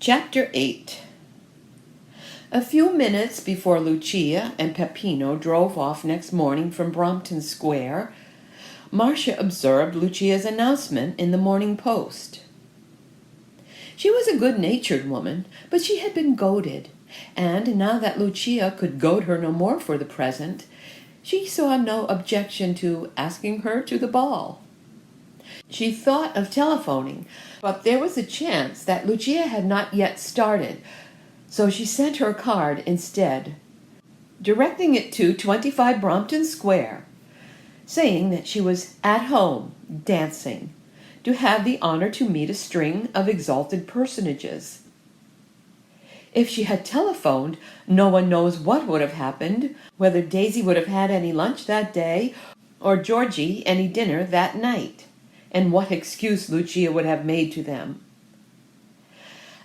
Chapter 8. A few minutes before Lucia and Peppino drove off next morning from Brompton Square, Marcia observed Lucia's announcement in the Morning Post. She was a good-natured woman, but she had been goaded, and now that Lucia could goad her no more for the present, she saw no objection to asking her to the ball. She thought of telephoning, but there was a chance that Lucia had not yet started, so she sent her card instead, directing it to 25 Brompton Square, saying that she was at home, dancing, to have the honor to meet a string of exalted personages. If she had telephoned, no one knows what would have happened, whether Daisy would have had any lunch that day, or Georgie any dinner that night, and what excuse Lucia would have made to them.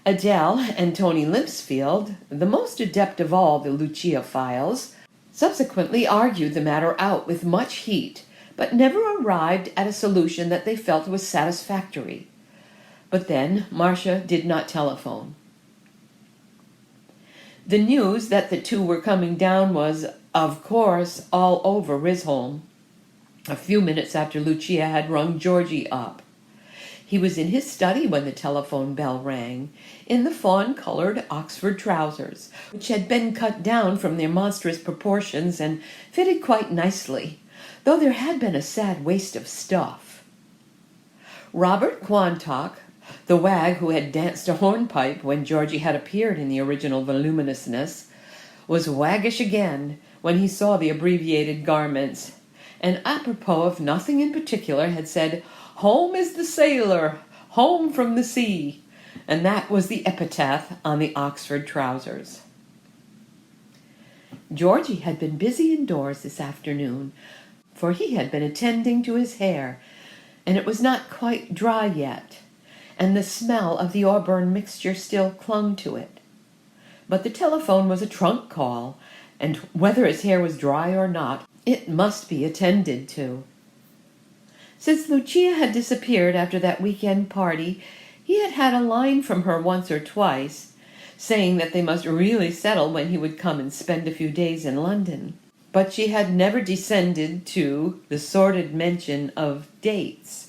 Adele and Tony Limpsfield, the most adept of all the Lucia files, subsequently argued the matter out with much heat, but never arrived at a solution that they felt was satisfactory. But then Marcia did not telephone. The news that the two were coming down was, of course, all over Riseholme. A few minutes after Lucia had rung Georgie up. He was in his study when the telephone bell rang, in the fawn-colored Oxford trousers, which had been cut down from their monstrous proportions and fitted quite nicely, though there had been a sad waste of stuff. Robert Quantock, the wag who had danced a hornpipe when Georgie had appeared in the original voluminousness, was waggish again when he saw the abbreviated garments, and apropos of nothing in particular had said, "Home is the sailor, home from the sea," and that was the epitaph on the Oxford trousers. Georgie had been busy indoors this afternoon, for he had been attending to his hair, and it was not quite dry yet, and the smell of the auburn mixture still clung to it. But the telephone was a trunk call, and whether his hair was dry or not, it must be attended to. Since Lucia had disappeared after that weekend party, he had had a line from her once or twice, saying that they must really settle when he would come and spend a few days in London. But she had never descended to the sordid mention of dates.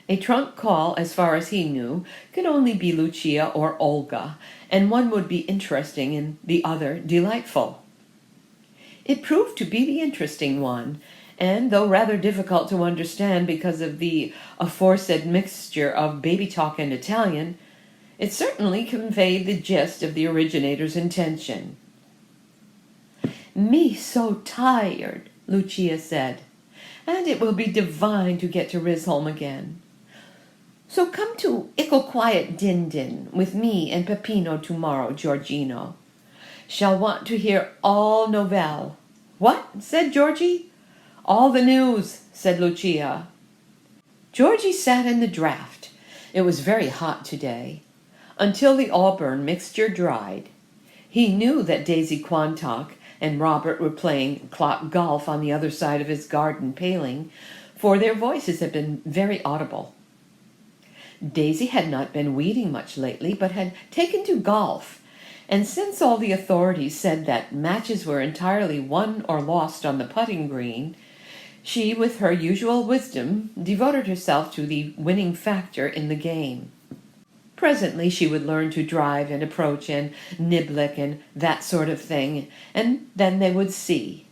A trunk call, as far as he knew, could only be Lucia or Olga, and one would be interesting and the other delightful. It proved to be the interesting one, and though rather difficult to understand because of the aforesaid mixture of baby talk and Italian, it certainly conveyed the gist of the originator's intention. "Me so tired," Lucia said, "and it will be divine to get to Riseholme again. So come to ickle quiet din with me and Peppino tomorrow, Georgino. Shall want to hear all novelle." "What?" said Georgie. "All the news," said Lucia. Georgie sat in the draught. It was very hot today. Until the auburn mixture dried. He knew that Daisy Quantock and Robert were playing clock golf on the other side of his garden paling, for their voices had been very audible. Daisy had not been weeding much lately, but had taken to golf, and since all the authorities said that matches were entirely won or lost on the putting green, she, with her usual wisdom, devoted herself to the winning factor in the game. Presently she would learn to drive and approach and niblick and that sort of thing, and then they would see.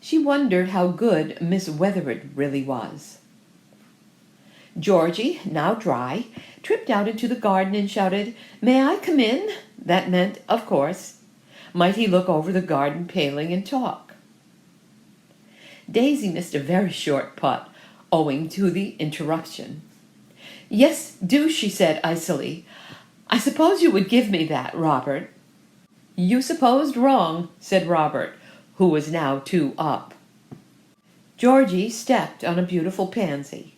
She wondered how good Miss Wethered really was. Georgie, now dry, tripped out into the garden and shouted, "May I come in?" That meant, of course, might he look over the garden paling and talk? Daisy missed a very short putt, owing to the interruption. "Yes, do," she said icily. "I suppose you would give me that, Robert." "You supposed wrong," said Robert, who was now 2 up. Georgie stepped on a beautiful pansy.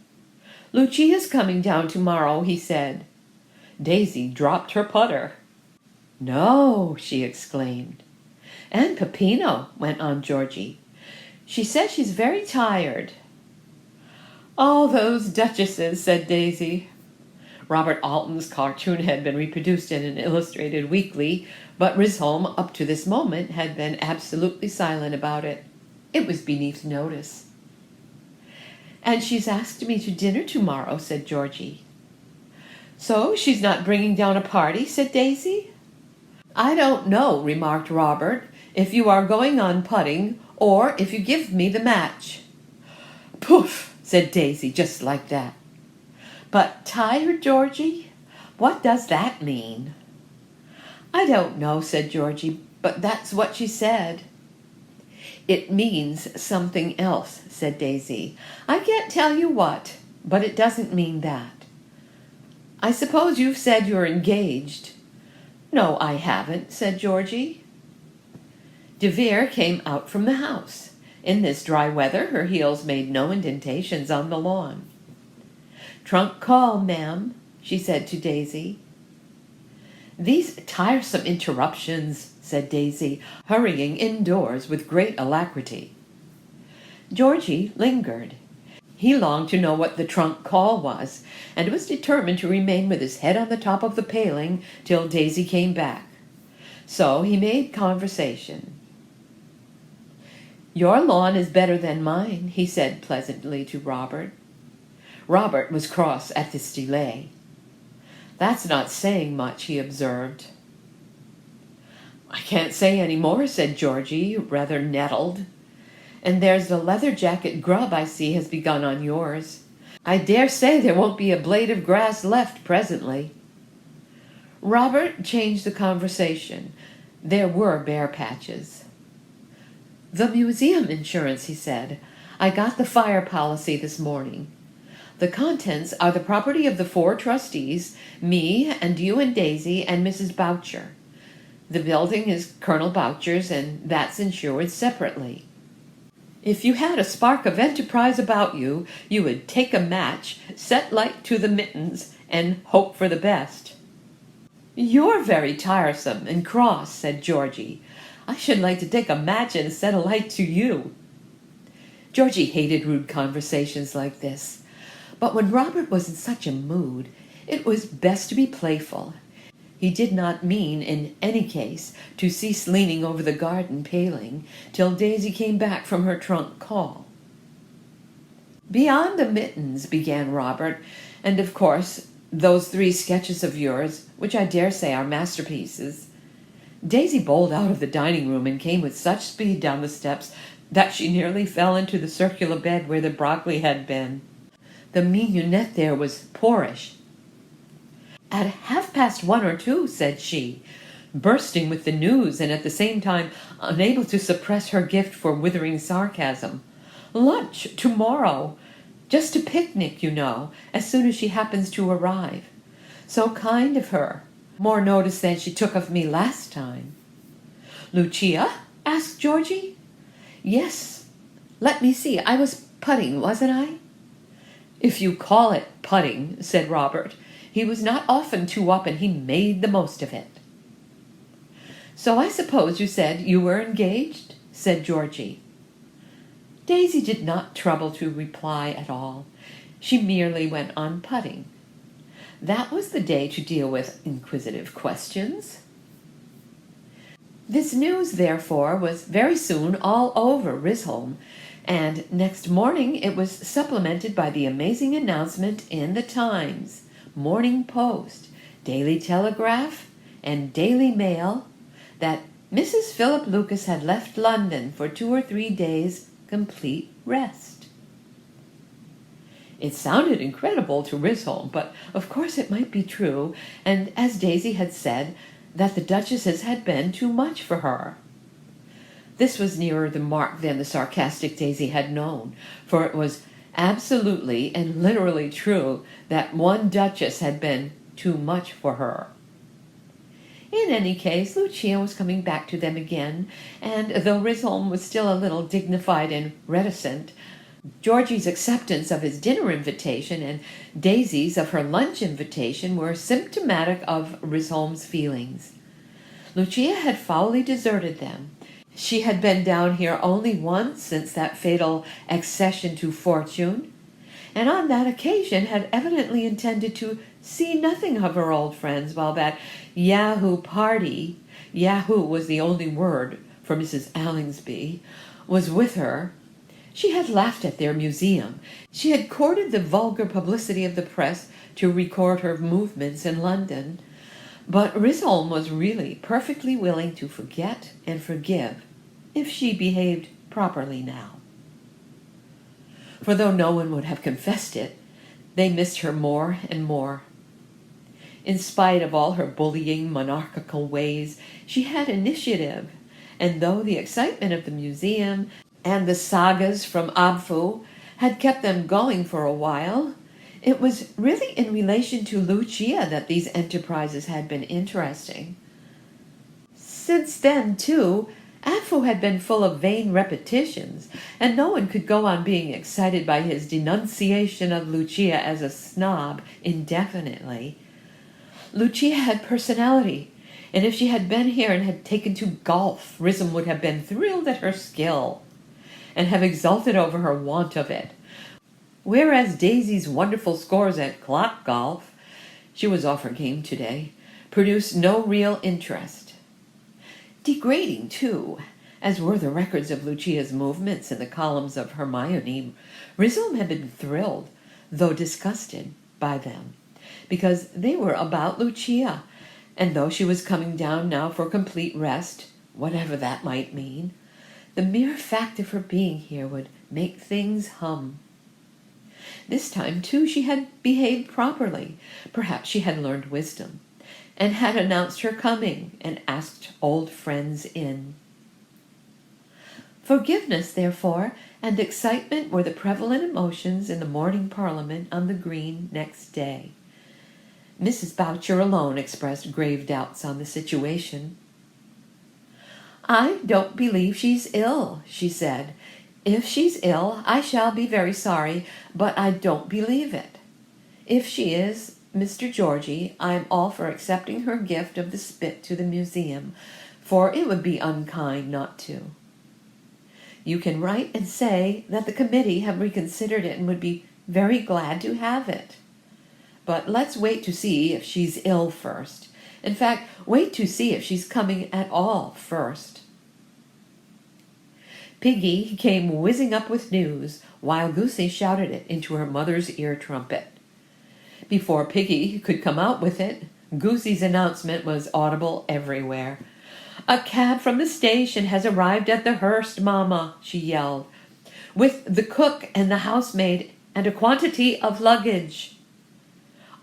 "Lucia's coming down tomorrow," he said. Daisy dropped her putter. "No," she exclaimed. "And Peppino," went on Georgie. "She says she's very tired." "All those duchesses," said Daisy. Robert Alton's cartoon had been reproduced in an illustrated weekly, but Riseholme, up to this moment, had been absolutely silent about it. It was beneath notice. "And she's asked me to dinner tomorrow," said Georgie. "So she's not bringing down a party?" said Daisy. "I don't know," remarked Robert, "if you are going on putting or if you give me the match." "Poof!" said Daisy, just like that. "But tired, Georgie? What does that mean?" "I don't know," said Georgie, "but that's what she said." "It means something else," said Daisy. "I can't tell you what, but it doesn't mean that." "I suppose you've said you're engaged." "No, I haven't," said Georgie. De Vere came out from the house. In this dry weather, her heels made no indentations on the lawn. "Trunk call, ma'am," she said to Daisy. "These tiresome interruptions," said Daisy, hurrying indoors with great alacrity. Georgie lingered. He longed to know what the trunk call was, and was determined to remain with his head on the top of the paling till Daisy came back. So he made conversation. "Your lawn is better than mine," he said pleasantly to Robert. Robert was cross at this delay. "That's not saying much," he observed. "I can't say any more," said Georgie, rather nettled. "And there's the leather jacket grub I see has begun on yours. I dare say there won't be a blade of grass left presently." Robert changed the conversation. There were bare patches. "The museum insurance," he said. "I got the fire policy this morning. The contents are the property of the 4 trustees, me and you and Daisy and Mrs. Boucher. The building is Colonel Boucher's, and that's insured separately. If you had a spark of enterprise about you, you would take a match, set light to the mittens, and hope for the best." "You're very tiresome and cross," said Georgie. "I should like to take a match and set a light to you." Georgie hated rude conversations like this, but when Robert was in such a mood, it was best to be playful. He did not mean, in any case, to cease leaning over the garden paling till Daisy came back from her trunk call. "Beyond the mittens," began Robert, "and of course those 3 sketches of yours, which I dare say are masterpieces." Daisy bowled out of the dining room and came with such speed down the steps that she nearly fell into the circular bed where the broccoli had been. The mignonette there was poorish. "At 1:30 or 2, said she, bursting with the news and at the same time unable to suppress her gift for withering sarcasm. "Lunch tomorrow. Just a picnic, you know, as soon as she happens to arrive. So kind of her. More notice than she took of me last time." "Lucia?" asked Georgie. "Yes. Let me see, I was putting, wasn't I?" "If you call it putting," said Robert. He was not often too up, and he made the most of it. "So I suppose you said you were engaged?" said Georgie. Daisy did not trouble to reply at all. She merely went on putting. That was the day to deal with inquisitive questions. This news, therefore, was very soon all over Riseholme, and next morning it was supplemented by the amazing announcement in the Times, Morning Post, Daily Telegraph, and Daily Mail that Mrs. Philip Lucas had left London for 2 or 3 days' complete rest. It sounded incredible to Riseholme, but of course it might be true, and as Daisy had said, that the duchesses had been too much for her. This was nearer the mark than the sarcastic Daisy had known, for it was absolutely and literally true that one duchess had been too much for her. In any case, Lucia was coming back to them again, and though Riseholme was still a little dignified and reticent, Georgie's acceptance of his dinner invitation and Daisy's of her lunch invitation were symptomatic of Riseholme's feelings. Lucia had foully deserted them. She had been down here only once since that fatal accession to fortune, and on that occasion had evidently intended to see nothing of her old friends while that Yahoo party, Yahoo was the only word for Mrs. Allingsby, was with her. She had laughed at their museum. She had courted the vulgar publicity of the press to record her movements in London. But Riseholme was really perfectly willing to forget and forgive if she behaved properly now. For though no one would have confessed it, they missed her more and more. In spite of all her bullying, monarchical ways, she had initiative, and though the excitement of the museum and the sagas from Abfu had kept them going for a while, it was really in relation to Lucia that these enterprises had been interesting. Since then, too, Abfu had been full of vain repetitions, and no one could go on being excited by his denunciation of Lucia as a snob indefinitely. Lucia had personality, and if she had been here and had taken to golf, Riseholme would have been thrilled at her skill, and have exulted over her want of it. Whereas Daisy's wonderful scores at clock golf, she was off her game today, produced no real interest. Degrading, too, as were the records of Lucia's movements in the columns of Hermione, Riseholme had been thrilled, though disgusted, by them, because they were about Lucia, and though she was coming down now for complete rest, whatever that might mean, the mere fact of her being here would make things hum. This time, too, she had behaved properly. Perhaps she had learned wisdom, and had announced her coming and asked old friends in. Forgiveness, therefore, and excitement were the prevalent emotions in the morning Parliament on the Green next day. Mrs. Boucher alone expressed grave doubts on the situation. "I don't believe she's ill," she said. "If she's ill, I shall be very sorry, but I don't believe it. If she is, Mr. Georgie, I'm all for accepting her gift of the spit to the museum, for it would be unkind not to. You can write and say that the committee have reconsidered it and would be very glad to have it. But let's wait to see if she's ill first. In fact, wait to see if she's coming at all first." Piggy came whizzing up with news, while Goosey shouted it into her mother's ear trumpet. Before Piggy could come out with it, Goosey's announcement was audible everywhere. "A cab from the station has arrived at the Hurst, Mamma," she yelled, "with the cook and the housemaid and a quantity of luggage."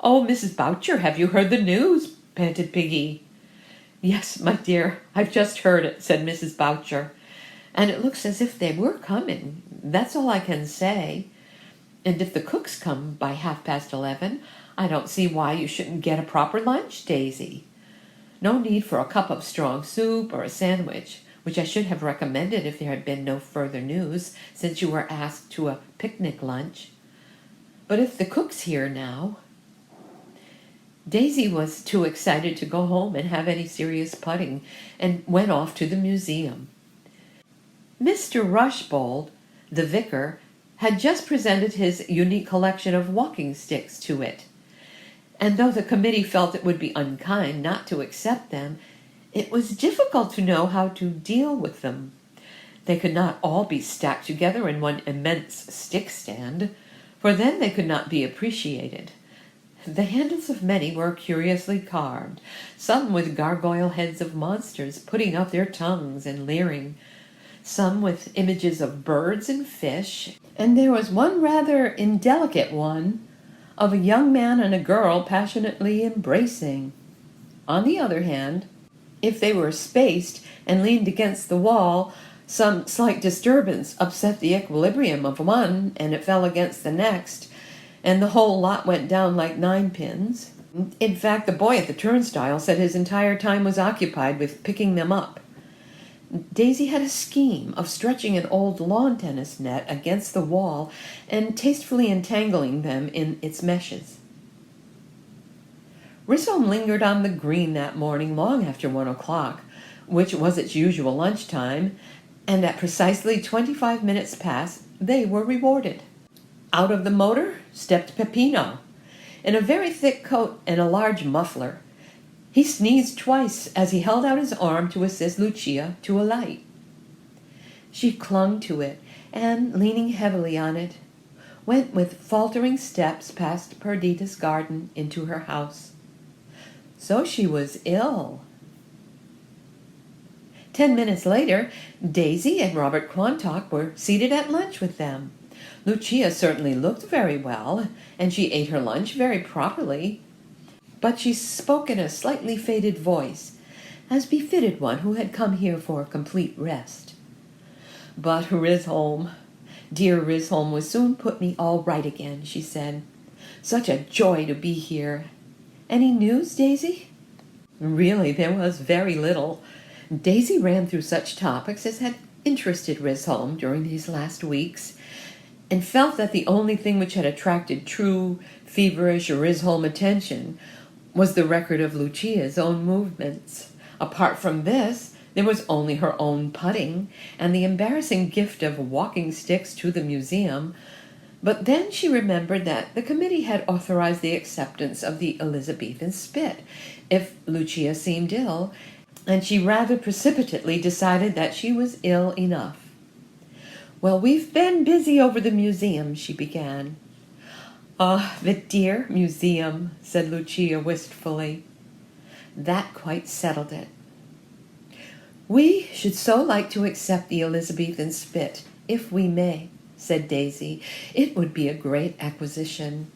"Oh, Mrs. Boucher, have you heard the news?" panted Piggy. "Yes, my dear, I've just heard it," said Mrs. Boucher. "And it looks as if they were coming. That's all I can say. And if the cooks come by 11:30, I don't see why you shouldn't get a proper lunch, Daisy. No need for a cup of strong soup or a sandwich, which I should have recommended if there had been no further news, since you were asked to a picnic lunch. But if the cook's here now—" Daisy was too excited to go home and have any serious putting, and went off to the museum. Mr. Rushbold, the vicar, had just presented his unique collection of walking sticks to it, and though the committee felt it would be unkind not to accept them, it was difficult to know how to deal with them. They could not all be stacked together in one immense stick stand, for then they could not be appreciated. The handles of many were curiously carved, some with gargoyle heads of monsters putting out their tongues and leering, some with images of birds and fish, and there was one rather indelicate one of a young man and a girl passionately embracing. On the other hand, if they were spaced and leaned against the wall, some slight disturbance upset the equilibrium of one, and it fell against the next, and the whole lot went down like ninepins. In fact, the boy at the turnstile said his entire time was occupied with picking them up. Daisy had a scheme of stretching an old lawn tennis net against the wall and tastefully entangling them in its meshes. Riseholme lingered on the green that morning long after 1:00, which was its usual lunchtime, and at precisely 25 minutes past they were rewarded. Out of the motor stepped Peppino. in a very thick coat and a large muffler. He sneezed twice as he held out his arm to assist Lucia to alight. She clung to it, and, leaning heavily on it, went with faltering steps past Perdita's garden into her house. So she was ill. 10 minutes later, Daisy and Robert Quantock were seated at lunch with them. Lucia certainly looked very well, and she ate her lunch very properly, but she spoke in a slightly faded voice, as befitted one who had come here for complete rest. But Riseholme, dear Riseholme, will soon put me all right again, she said. Such a joy to be here. Any news, Daisy? Really, there was very little. Daisy ran through such topics as had interested Riseholme during these last weeks, and felt that the only thing which had attracted true, feverish Riseholme attention was the record of Lucia's own movements. Apart from this, there was only her own putting, and the embarrassing gift of walking sticks to the museum. But then she remembered that the committee had authorized the acceptance of the Elizabethan spit if Lucia seemed ill, and she rather precipitately decided that she was ill enough. "Well, we've been busy over the museum," she began. "Ah, the dear museum," said Lucia wistfully. That quite settled it. "We should so like to accept the Elizabethan spit, if we may," said Daisy. "It would be a great acquisition."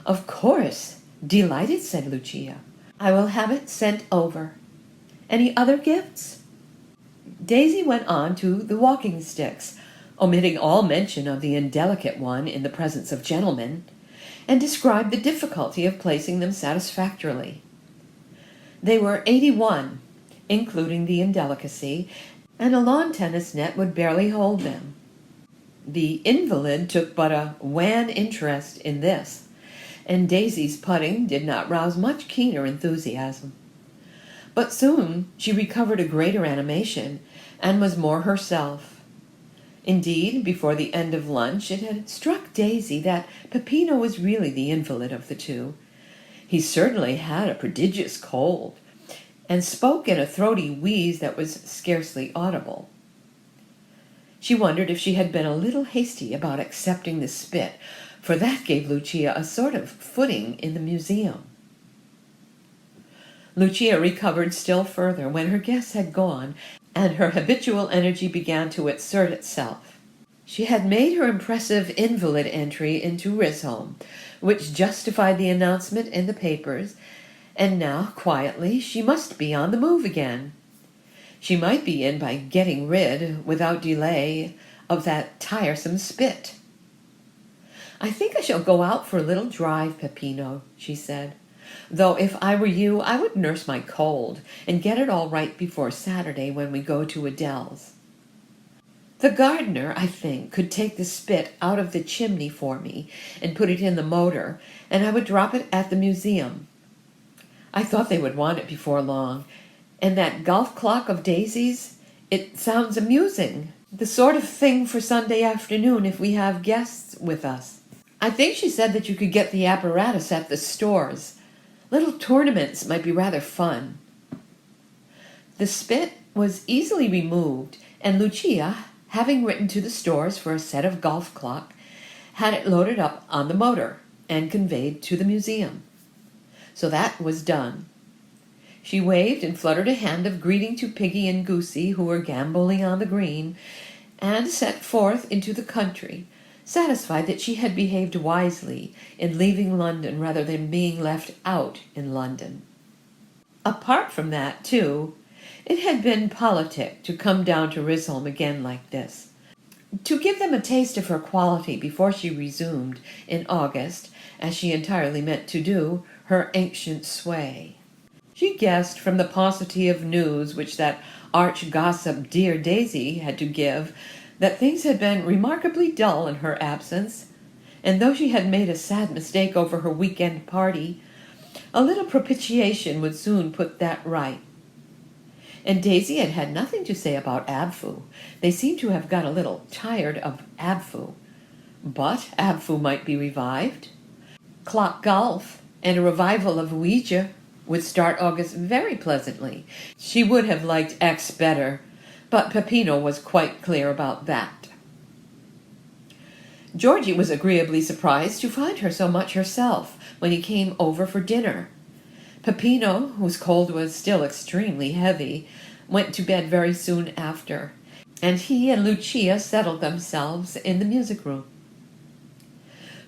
"Of course, delighted," said Lucia. "I will have it sent over. Any other gifts?" Daisy went on to the walking sticks, omitting all mention of the indelicate one in the presence of gentlemen, and described the difficulty of placing them satisfactorily. They were 81, including the indelicacy, and a lawn tennis net would barely hold them. The invalid took but a wan interest in this, and Daisy's putting did not rouse much keener enthusiasm. But soon she recovered a greater animation, and was more herself. Indeed, before the end of lunch, it had struck Daisy that Peppino was really the invalid of the two. He certainly had a prodigious cold, and spoke in a throaty wheeze that was scarcely audible. She wondered if she had been a little hasty about accepting the spit, for that gave Lucia a sort of footing in the museum. Lucia recovered still further when her guests had gone, and her habitual energy began to assert itself. She had made her impressive invalid entry into Riseholme, which justified the announcement in the papers, and now, quietly, she must be on the move again. She might begin by getting rid, without delay, of that tiresome spit. "I think I shall go out for a little drive, Peppino," she said. "Though if I were you, I would nurse my cold, and get it all right before Saturday when we go to Adele's. The gardener, I think, could take the spit out of the chimney for me and put it in the motor, and I would drop it at the museum. I thought they would want it before long. And that golf clock of Daisy's, it sounds amusing. The sort of thing for Sunday afternoon if we have guests with us. I think she said that you could get the apparatus at the stores. Little tournaments might be rather fun." The spit was easily removed, and Lucia, having written to the stores for a set of golf clock, had it loaded up on the motor and conveyed to the museum. So that was done. She waved and fluttered a hand of greeting to Piggy and Goosey, who were gambolling on the green, and set forth into the country, satisfied that she had behaved wisely in leaving London rather than being left out in London. Apart from that, too, it had been politic to come down to Riseholme again like this, to give them a taste of her quality before she resumed, in August, as she entirely meant to do, her ancient sway. She guessed from the paucity of news which that arch gossip dear Daisy had to give that things had been remarkably dull in her absence, and though she had made a sad mistake over her week-end party, a little propitiation would soon put that right. And Daisy had had nothing to say about Abfu. They seemed to have got a little tired of Abfu. But Abfu might be revived. Clock golf and a revival of Ouija would start August very pleasantly. She would have liked X better, but Peppino was quite clear about that. Georgie was agreeably surprised to find her so much herself when he came over for dinner. Peppino, whose cold was still extremely heavy, went to bed very soon after, and he and Lucia settled themselves in the music room.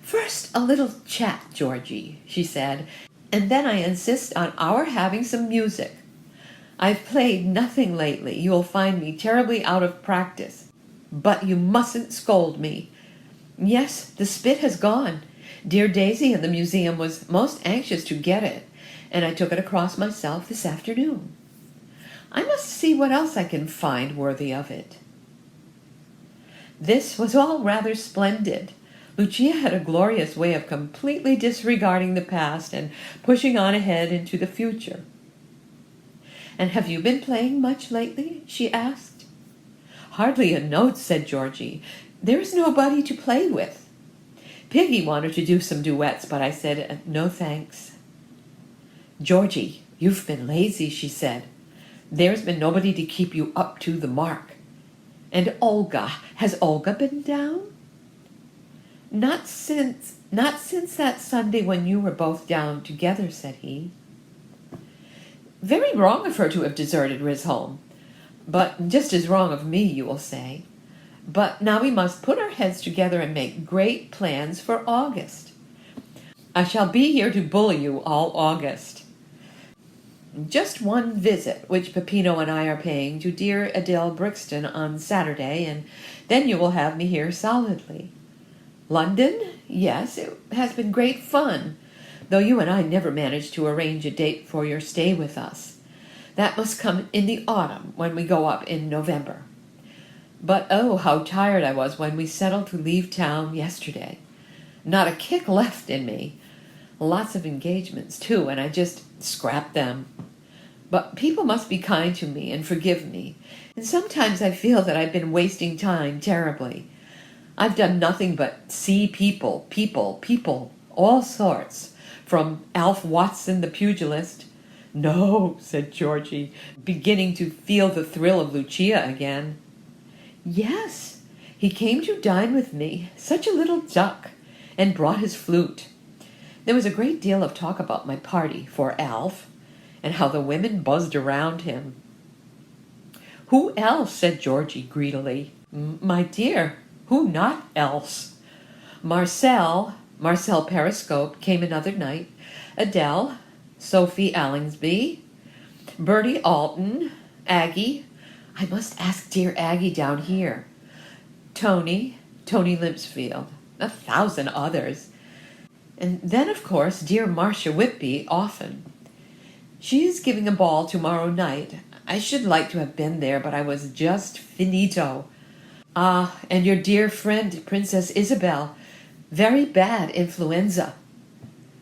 "First a little chat, Georgie," she said, "and then I insist on our having some music. I've played nothing lately. You'll find me terribly out of practice, but you mustn't scold me. Yes, the spit has gone. Dear Daisy in the museum was most anxious to get it, and I took it across myself this afternoon. I must see what else I can find worthy of it." This was all rather splendid. Lucia had a glorious way of completely disregarding the past and pushing on ahead into the future. "And have you been playing much lately?" she asked. "Hardly a note," said Georgie. "There's nobody to play with. Piggy wanted to do some duets, but I said, no thanks." "Georgie, you've been lazy," she said. "There's been nobody to keep you up to the mark. And Olga, has Olga been down?" Not since that Sunday when you were both down together," said he. "Very wrong of her to have deserted Riseholme. But just as wrong of me, you will say. But now we must put our heads together and make great plans for August. I shall be here to bully you all August. Just one visit, which Peppino and I are paying to dear Adele Brixton on Saturday, and then you will have me here solidly. London? Yes, it has been great fun, though you and I never managed to arrange a date for your stay with us. That must come in the autumn, when we go up in November. But oh, how tired I was when we settled to leave town yesterday. Not a kick left in me. Lots of engagements, too, and I just scrapped them. But people must be kind to me and forgive me, and sometimes I feel that I've been wasting time terribly. I've done nothing but see people, all sorts, from Alf Watson the pugilist." "No," said Georgie, beginning to feel the thrill of Lucia again. "Yes, he came to dine with me, such a little duck, and brought his flute. There was a great deal of talk about my party for Alf, and how the women buzzed around him." "Who else?" said Georgie greedily. "My dear, who not else? Marcel Periscope came another night, Adele, Sophie Allingsby, Bertie Alton, Aggie. I must ask dear Aggie down here. Tony Limpsfield, 1,000 others. And then, of course, dear Marcia Whitby often. She is giving a ball tomorrow night. I should like to have been there, but I was just finito. Ah, and your dear friend, Princess Isabel, very bad influenza.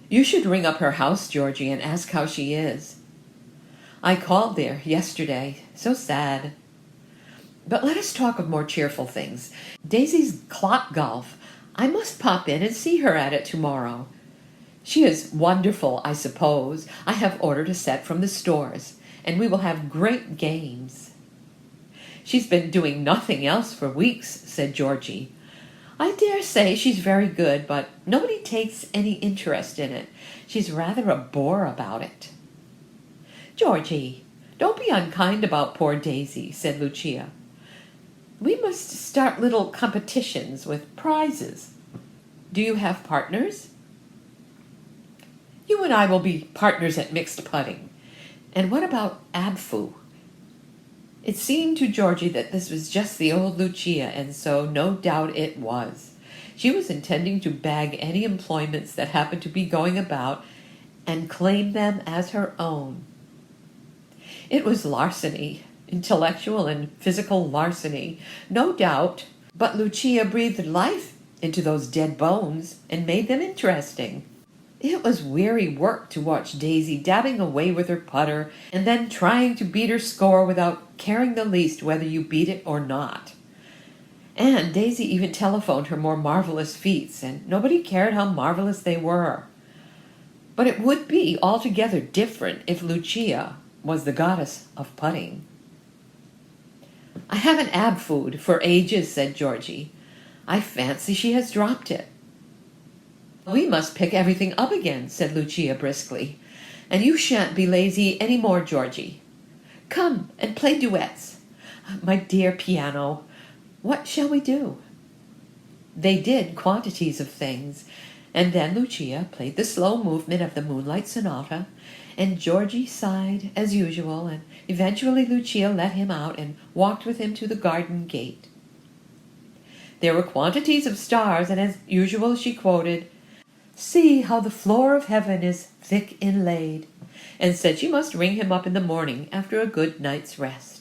You should ring up her house, Georgie, and ask how she is. I called there yesterday. So sad. But let us talk of more cheerful things. Daisy's clock golf. I must pop in and see her at it tomorrow. She is wonderful, I suppose. I have ordered a set from the stores, and we will have great games. She's been doing nothing else for weeks, said Georgie. I dare say she's very good, but nobody takes any interest in it. She's rather a bore about it. Georgie, don't be unkind about poor Daisy, said Lucia. We must start little competitions with prizes. Do you have partners? You and I will be partners at mixed putting. And what about Abfu? It seemed to Georgie that this was just the old Lucia, and so no doubt it was. She was intending to bag any employments that happened to be going about and claim them as her own. It was larceny, intellectual and physical larceny, no doubt, but Lucia breathed life into those dead bones and made them interesting. It was weary work to watch Daisy dabbing away with her putter and then trying to beat her score without caring the least whether you beat it or not. And Daisy even telephoned her more marvelous feats, and nobody cared how marvelous they were. But it would be altogether different if Lucia was the goddess of putting. "I haven't ab food for ages," said Georgie. "I fancy she has dropped it." "We must pick everything up again," said Lucia briskly. "And you shan't be lazy any more, Georgie. Come and play duets. My dear piano, what shall we do?" They did quantities of things, and then Lucia played the slow movement of the Moonlight Sonata, and Georgie sighed as usual, and eventually Lucia let him out and walked with him to the garden gate. There were quantities of stars, and as usual she quoted, "See how the floor of heaven is thick inlaid," and said she must ring him up in the morning after a good night's rest.